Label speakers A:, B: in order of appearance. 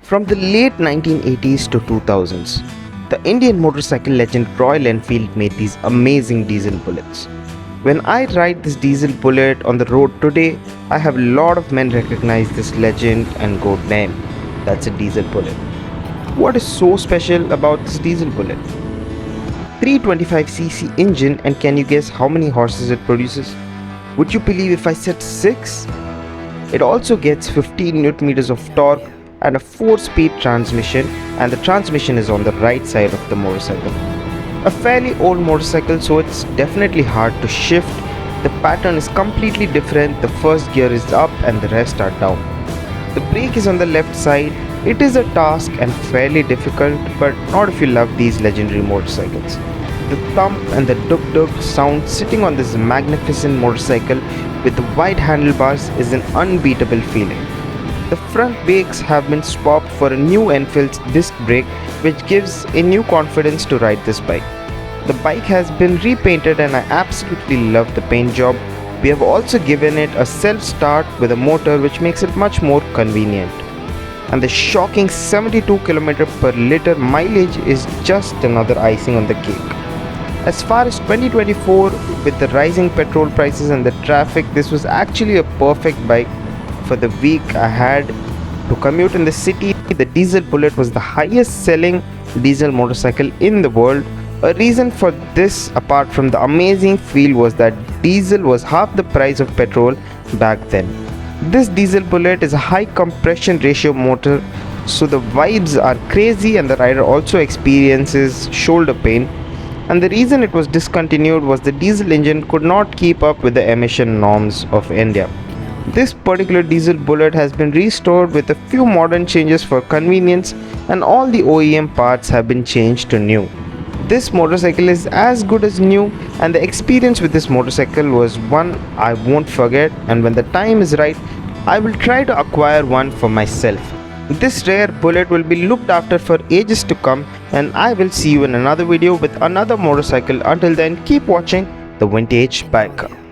A: From the late 1980s to 2000s, the Indian motorcycle legend Royal Enfield made these amazing diesel bullets. When I ride this diesel bullet on the road today, I have a lot of men recognize this legend and go, damn, that's a diesel bullet. What is so special about this diesel bullet? 325cc engine, and can you guess how many horses it produces? Would you believe if I said 6? It also gets 15 Newton meters of torque and a 4-speed transmission, and the transmission is on the right side of the motorcycle. A fairly old motorcycle, so it's definitely hard to shift. The pattern is completely different. The first gear is up and the rest are down. The brake is on the left side. It is a task and fairly difficult, but not if you love these legendary motorcycles. The thump and the duk-duk sound sitting on this magnificent motorcycle with the wide handlebars is an unbeatable feeling. The front brakes have been swapped for a new Enfield disc brake, which gives a new confidence to ride this bike. The bike has been repainted and I absolutely love the paint job. We have also given it a self-start with a motor, which makes it much more convenient. And the shocking 72 km per liter mileage is just another icing on the cake. As far as 2024, with the rising petrol prices and the traffic, this was actually a perfect bike for the week I had to commute in the city. The diesel bullet was the highest selling diesel motorcycle in the world. A reason for this, apart from the amazing feel, was that diesel was half the price of petrol back then. This diesel bullet is a high compression ratio motor, so the vibes are crazy, and the rider also experiences shoulder pain. And the reason it was discontinued was the diesel engine could not keep up with the emission norms of India. This particular diesel bullet has been restored with a few modern changes for convenience, and all the OEM parts have been changed to new. This motorcycle is as good as new, and the experience with this motorcycle was one I won't forget, and when the time is right, I will try to acquire one for myself. This rare bullet will be looked after for ages to come, and I will see you in another video with another motorcycle. Until then, keep watching The Vintage Biker.